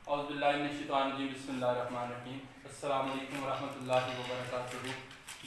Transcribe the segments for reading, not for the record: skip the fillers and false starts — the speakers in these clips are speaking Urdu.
اعوذ باللہ من الشیطان الرجیم بسم اللہ الرحمن الرحیم السلام علیکم ورحمۃ اللہ وبرکاتہ۔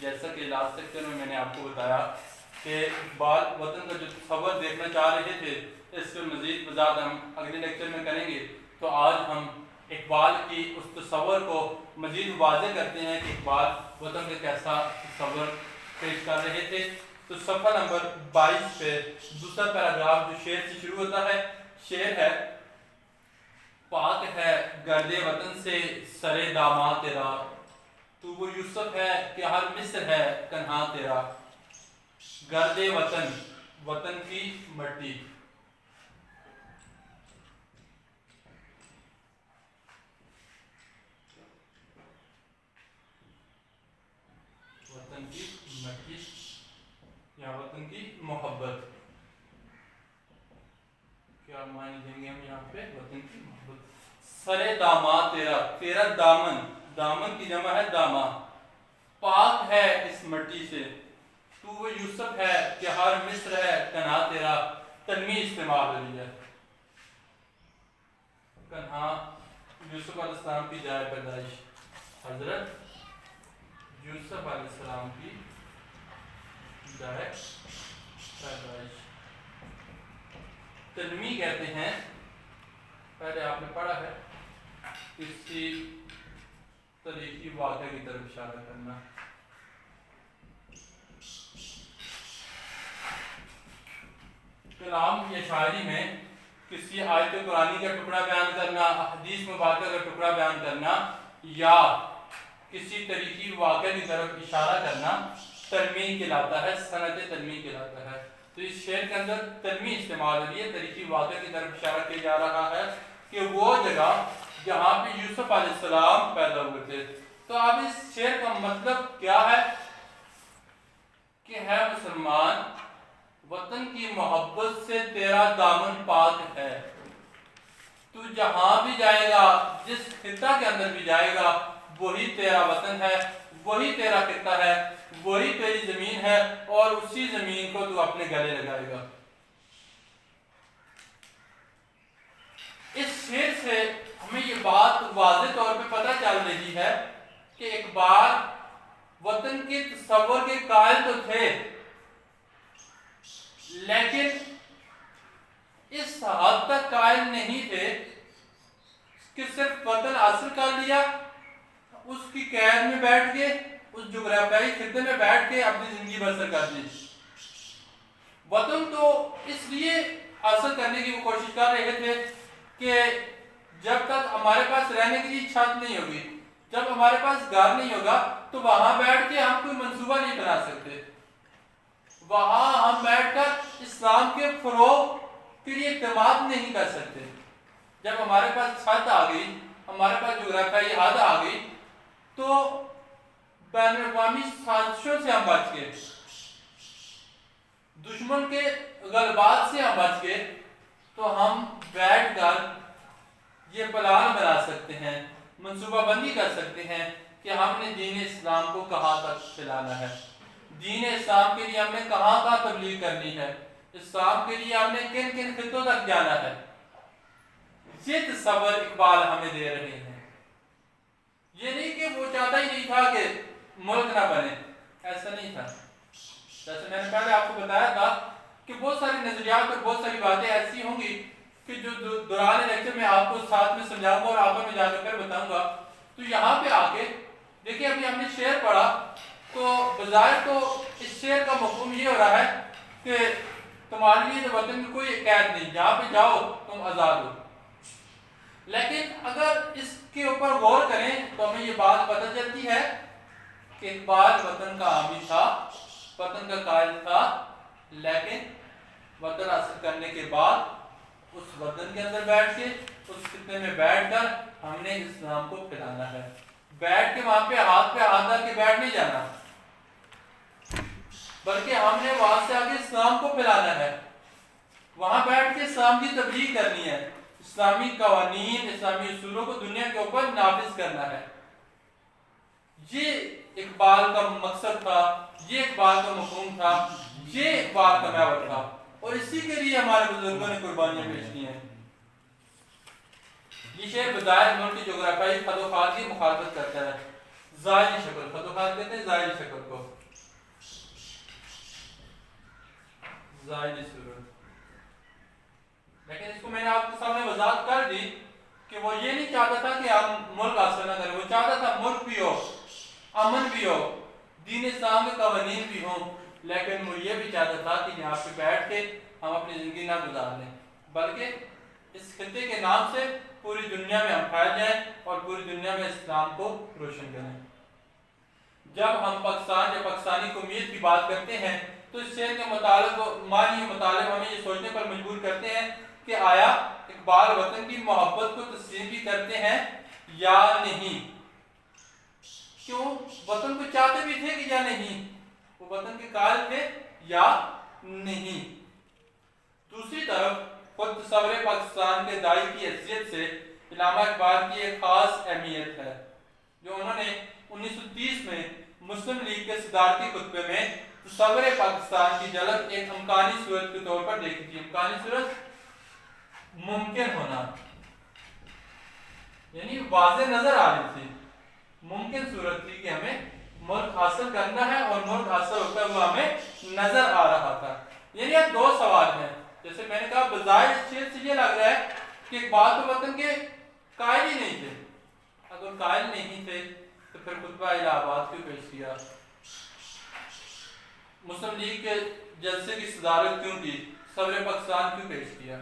جیسا کہ لاسٹ لیکچر میں نے آپ کو بتایا کہ اقبال وطن کا جو تصور دیکھنا چاہ رہے تھے، اس پہ مزید وضاحت ہم اگلے لیکچر میں کریں گے۔ تو آج ہم اقبال کی اس تصور کو مزید واضح کرتے ہیں کہ اقبال وطن کا کیسا تصور پیش کر رہے تھے۔ تو صفحہ نمبر 22 پہ دوسرا پیراگراف جو شعر سے شروع ہوتا ہے، شعر ہے: پاک ہے گرد وطن سے سرے داماں تیرا، تو وہ یوسف ہے کہ ہر مصر ہے کنہا تیرا۔ گرد وطن، وطن کی مٹی، وطن کی مٹی یا وطن کی محبت، کیا معنی دیں گے ہم یہاں پہ؟ وطن کی محبت۔ سرے داماں تیرا، تیرا دامن، دامن کی جمع ہے داماں، پاک ہے اس مٹی سے، تو وہ یوسف ہے کہ ہر مصر ہے کنہا تیرا۔ تنوین استعمال ہو رہی ہے، کنہا یوسف علیہ السلام کی جائے پیدائش، حضرت یوسف علیہ السلام کی جائے پیدائش۔ تنوین کہتے ہیں، پہلے آپ نے پڑھا ہے، کسی تاریخی واقعہ کی طرف اشارہ کرنا۔ کلام یا شاعری میں کسی آیت قرآنی کا ٹکڑا بیان کرنا، حدیث مبارکہ کا ٹکڑا بیان کرنا یا کسی تاریخی واقعہ کی طرف اشارہ کرنا تنوین کہلاتا ہے، صنعت تنوین کہلاتا ہے۔ تو اس شعر کے اندر تنوین استعمال ہو رہی ہے، تاریخی واقعہ کی طرف اشارہ کیا جا رہا ہے کہ وہ جگہ جہاں پہ یوسف علیہ السلام پیدا ہوئے تھے۔ تو اب اس شعر کا مطلب کیا ہے کہ ہے مسلمان، وطن کی محبت سے تیرا دامن پاک ہے، تو جہاں بھی جائے گا، جس خطہ کے اندر بھی جائے گا، وہی تیرا وطن ہے، وہی تیرا خطہ ہے، وہی تیری زمین ہے، اور اسی زمین کو تو اپنے گلے لگائے گا۔ اس شعر سے ہمیں یہ بات واضح طور پہ پتہ چل رہی ہے کہ اقبال وطن کے تصور کے قائل تو تھے، لیکن اس حد تک قائل نہیں تھے کہ صرف وطن حاصل کر لیا، اس کی قید میں بیٹھ کے، اس جغرافیائی خطے میں بیٹھ کے اپنی زندگی بسر کر دی۔ وطن تو اس لیے حاصل کرنے کی وہ کوشش کر رہے تھے کہ جب تک ہمارے پاس رہنے کے لیے چھت نہیں ہوگی، جب ہمارے پاس گھر نہیں ہوگا، تو وہاں بیٹھ کے ہم کوئی منصوبہ نہیں بنا سکتے، وہاں ہم بیٹھ کر اسلام کے فروغ کے لیے اقدامات نہیں کر سکتے۔ جب ہمارے پاس چھت آ گئی، ہمارے پاس جغرافیائی حد آ گئی، تو بین الاقوامی سازشوں سے ہم بچ گئے، دشمن کے غلبات سے ہم بچ گئے، تو ہم بیٹھ کر یہ پلان بنا سکتے ہیں، منصوبہ بندی کر سکتے ہیں کہ ہم نے دین اسلام کو کہاں تک پھیلانا ہے، دین اسلام کے لیے ہم نے کہاں کہاں تبلیغ کرنی ہے، اسلام کے لیے ہم نے کن کن خطوں تک جانا ہے۔ یہ تصور اقبال ہمیں دے رہے ہیں۔ یہ نہیں کہ وہ چاہتا ہی نہیں تھا کہ ملک نہ بنے، ایسا نہیں تھا۔ جیسے میں نے پہلے آپ کو بتایا تھا کہ بہت ساری نظریات اور بہت ساری باتیں ایسی ہوں گی کہ جو دوران لیکچر میں آپ کو ساتھ میں سمجھاؤں گا اور آخر میں جا کر بتاؤں گا۔ تو یہاں پہ آ کے دیکھیں، ابھی ہم نے شعر پڑھا تو بظاہر تو اس شعر کا مفہوم یہ ہو رہا ہے کہ تمہارے لیے تو وطن کی کوئی قید نہیں، جہاں پہ جاؤ تم آزاد ہو۔ لیکن اگر اس کے اوپر غور کریں تو ہمیں یہ بات پتہ چلتی ہے کہ اقبال وطن کا حامی تھا، وطن کا قائل تھا، لیکن وطن حاصل کرنے کے بعد اس وطن کے اندر بیٹھ کے، اس خطے میں بیٹھ کر ہم نے اسلام کو پھیلانا ہے۔ بیٹھ کے وہاں پہ ہاتھ ڈال کے بیٹھ نہیں جانا، بلکہ ہم نے وہاں سے آگے اسلام کو پھیلانا ہے، وہاں بیٹھ کے اسلام کی تبلیغ کرنی ہے، اسلامی قوانین، اسلامی اصولوں کو دنیا کے اوپر نافذ کرنا ہے۔ یہ اقبال کا مقصد تھا، یہ اقبال کا مفہوم تھا، یہ اقبال کا محور تھا، اور اسی کے لیے ہمارے بزرگوں نے قربانیاں پیش کی ہیں۔ یہ شعر بظاہر ملک کی جغرافیائی خد و خال کی مخالفت کرتا ہے. ظاہری شکل، خد و خال کہتے ہیں ظاہری شکل کو، ظاہری صورت. لیکن اس کو میں نے آپ کے سامنے وضاحت کر دی کہ وہ یہ نہیں چاہتا تھا کہ ہم ملک حاصل نہ کریں، وہ چاہتا تھا ملک بھی ہو، امن بھی ہو، دین اسلام کے قوانین بھی ہوں، لیکن وہ یہ بھی چاہتا تھا کہ یہاں پہ بیٹھ کے ہم اپنی زندگی نہ گزار لیں، بلکہ اس خطے کے نام سے پوری دنیا میں ہم پھیل جائیں اور پوری دنیا میں اسلام کو روشن کریں. جب ہم پاکستان یا پاکستانی قومیت کی بات کرتے ہیں تو اس شعر کے معنی مطالب ہمیں یہ سوچنے پر مجبور کرتے ہیں کہ آیا اقبال وطن کی محبت کو تسلیم بھی کرتے ہیں یا نہیں. کیوں؟ وطن کو چاہتے بھی تھے کہ یا نہیں، وہ وطن کے قائل تھے یا نہیں. دوسری طرف خود تصور پاکستان کے داعی کی حیثیت سے علامہ اقبال کی ایک خاص اہمیت ہے جو انہوں نے 1930 میں مسلم لیگ کے صدارتی خطبے میں تصور پاکستان کی جھلک ایک امکانی صورت کے طور پر دیکھی تھی. امکانی صورت ممکن ہونا، یعنی واضح نظر آ رہی تھی، ممکن صورت تھی کہ ہمیں ملک حاصل کرنا ہے اور ملک حاصل ہوتا ہوا ہمیں نظر آ رہا تھا. یعنی یہ دو سوال ہیں. جیسے میں نے کہا بظاہر اس شعر سے یہ لگ رہا ہے کہ اقبال تو وطن کے قائل ہی نہیں تھے. اگر قائل نہیں تھے تو پھر خطبہ الہ آباد کیوں پیش کیا، مسلم لیگ کے جلسے کی صدارت کیوں کی، تصور پاکستان کیوں پیش کیا.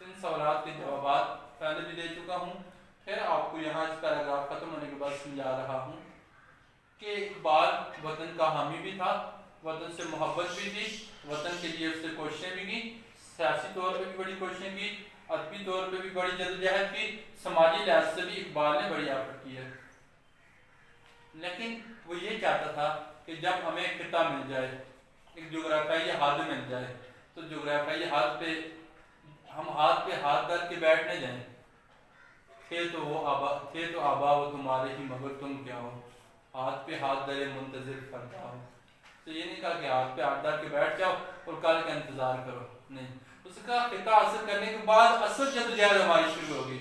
ان سوالات کے جوابات پہلے بھی دے چکا ہوں، پھر آپ کو یہاں اس پیراگراف ختم ہونے کے بعد سمجھا رہا ہوں کہ اقبال وطن کا حامی بھی تھا، وطن سے محبت بھی تھی، وطن کے لیے اس سے کوششیں بھی کی، سیاسی طور پہ بھی بڑی کوششیں کی، ادبی طور پہ بھی بڑی جدوجہد کی، سماجی لحاظ سے بھی اقبال نے بڑی ایفرٹ کی ہے. لیکن وہ یہ چاہتا تھا کہ جب ہمیں ایک خطہ مل جائے، ایک جغرافیائی حد مل جائے، تو جغرافیائی حد پہ ہم ہاتھ پہ ہاتھ ڈال کے بیٹھ نہ جائیں. تھے تو آبا وہ تمہارے ہی مگر تم کیا ہو، ہاتھ پہ ہاتھ ڈالے منتظر کرتا ہو. تو یہ نہیں کہا کہ ہاتھ پہ ہاتھ ڈال کے بیٹھ جاؤ اور کل کا انتظار کرو، نہیں. اس کا خطہ حاصل کرنے کے بعد اصل جدوجہد ہماری شروع ہوگی،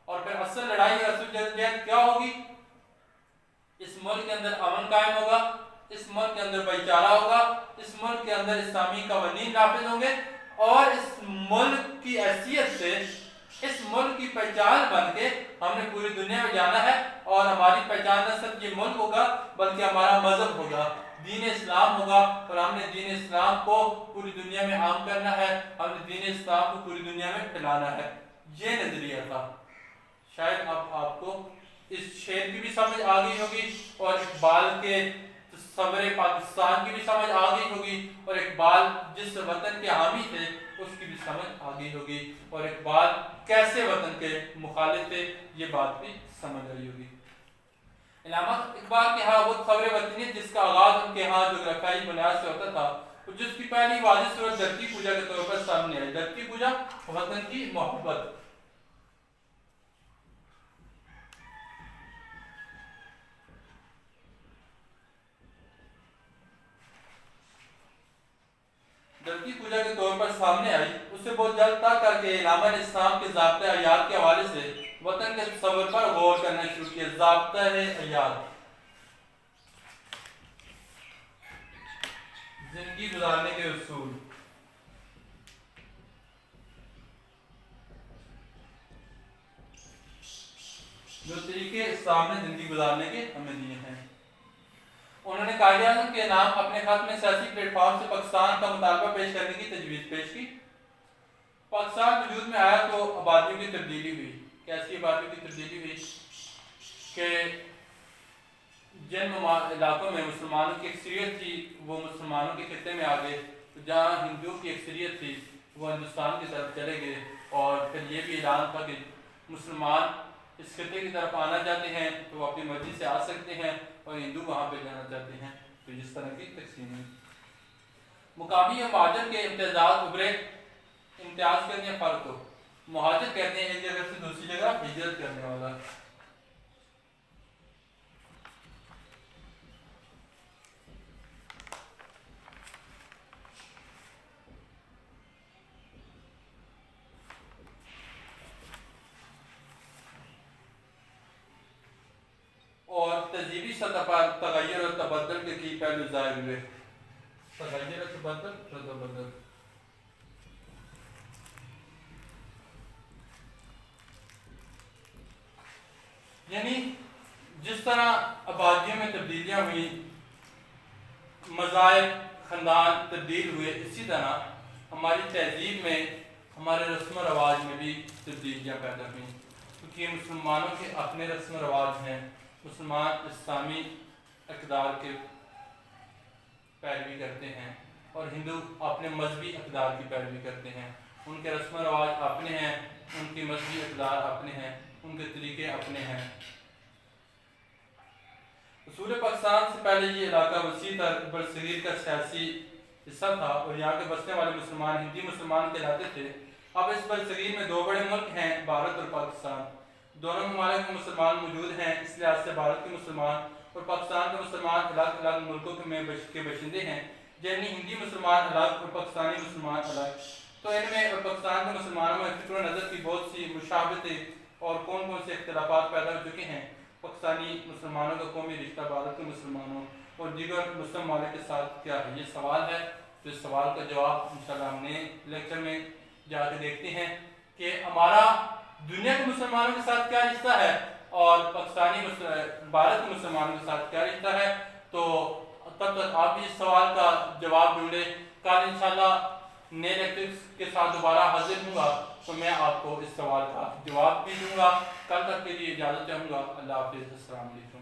اور پھر اصل لڑائی اور اصل جدوجہد کیا ہوگی؟ اس ملک کے اندر امن قائم ہوگا، اس ملک کے اندر بھائی چارہ ہوگا، اس ملک کے اندر اسلامی قوانین نافذ ہوں گے، اور اس ملک کی حیثیت سے، اس ملک کی پہچان بن کے ہم نے پوری دنیا میں جانا ہے. اور ہماری پہچان نہ صرف یہ ملک ہوگا بلکہ ہمارا مذہب ہوگا، دین اسلام ہوگا، اور ہم نے دین اسلام کو پوری دنیا میں عام کرنا ہے، ہم نے دین اسلام کو پوری دنیا میں پھیلانا ہے. یہ نظریہ تھا. شاید اب آپ کو اس شعر کی بھی سمجھ آ گئی ہوگی، اور اقبال کے تصور پاکستان کی بھی سمجھ آ گئی ہوگی، اور اقبال جس وطن کے حامی تھے اس کی بھی سمجھ آ گئی ہوگی، اور اقبال کیسے وطن کے مخالف تھے یہ بات بھی سمجھ آئی ہوگی. علامہ اقبال کے ہاں وہ تصور وطنیت جس کا آغاز ان کے ہاں جغرافیائی بنیاد سے ہوتا تھا، جس کی پہلی واضح صورت دھرتی پوجا کے طور پر سامنے آئی. دھرتی پوجا، وطن کی محبت. دھرتی پوجا کے طور پر سامنے آئی. اسے بہت جلد طے کر کے علامہ نے اسلام کے ضابطۂ حیات کے حوالے سے وطن کے تصور پر غور کرنا شروع کیا. ضابطۂ حیات، زندگی گزارنے کے اصول. جو طریقے اسلام نے زندگی گزارنے کے ہمیں دیے ہیں. انہوں نے قائد اعظم کے نام اپنے خط میں سیاسی پلیٹ فارم سے پاکستان کا مطالبہ پیش کرنے کی تجویز پیش کی. پاکستان وجود میں آیا تو آبادیوں کی تبدیلی ہوئی. کیسی آبادیوں کی تبدیلی ہوئی؟ کہ جن علاقوں میں مسلمانوں کی اکثریت تھی وہ مسلمانوں کے خطے میں آ گئے، جہاں ہندوؤں کی اکثریت تھی وہ ہندوستان کی طرف چلے گئے. اور پھر یہ بھی اعلان تھا کہ مسلمان اس خطے کی طرف آنا چاہتے ہیں تو وہ اپنی مرضی سے آ سکتے ہیں، اور ہندو وہاں پہ جانا چاہتے ہیں. تو جس طرح کی تقسیم ہے. مقامی اور مہاجر کے امتیازات ابھرے. امتیاز کہتے ہیں فرق کو، مہاجر کہتے ہیں ایک جگہ سے دوسری جگہ ہجرت کرنے والا. تہذیبی سطح پر تغیر اور تبدل کے کئی پہلو ظاہر ہوئے. تغیر اور تبدل یعنی جس طرح آبادیوں میں تبدیلیاں ہوئی، مذاہب خاندان تبدیل ہوئے، اسی طرح ہماری تہذیب میں، ہمارے رسم و رواج میں بھی تبدیلیاں پیدا ہوئیں، کیونکہ مسلمانوں کے اپنے رسم و رواج ہیں. مسلمان اسلامی اقدار کے پیروی کرتے ہیں اور ہندو اپنے مذہبی اقدار کی پیروی کرتے ہیں. ان کے رسم و رواج اپنے ہیں، ان کی مذہبی اقدار اپنے ہیں، ان کے طریقے اپنے ہیں. اصول پاکستان سے پہلے یہ علاقہ وسیع تر برصغیر کا سیاسی حصہ تھا اور یہاں کے بسنے والے مسلمان ہندی مسلمان کہلاتے تھے. اب اس برصغیر میں دو بڑے ملک ہیں، بھارت اور پاکستان. دونوں ممالک میں مسلمان موجود ہیں، اس لحاظ سے بھارت کے مسلمان اور پاکستان کے مسلمان الگ الگ ملکوں میں کے باشندے ہیں. یعنی ہندی مسلمان الگ اور پاکستانی مسلمان الگ. تو ان میں اور پاکستان کے مسلمانوں میں فکر و نظر کی بہت سی مشابہتیں اور کون کون سے اختلافات پیدا ہو چکے ہیں. پاکستانی مسلمانوں کا قومی رشتہ بھارت کے مسلمانوں اور دیگر مسلم ممالک کے ساتھ کیا ہے؟ یہ سوال ہے. تو اس سوال کا جواب انشاءاللہ ہم نے لیکچر میں جا کے دیکھتے ہیں کہ ہمارا دنیا کے مسلمانوں کے ساتھ کیا رشتہ ہے اور بھارت کے مسلمانوں کے ساتھ کیا رشتہ ہے. تو تب تک آپ بھی اس سوال کا جواب ڈھونڈیں. کل انشاءاللہ نئے لیکچر کے ساتھ دوبارہ حاضر ہوں گا تو میں آپ کو اس سوال کا جواب بھی دوں گا. کل تک کے لیے اجازت چاہوں گا. اللہ حافظ. السلام علیکم.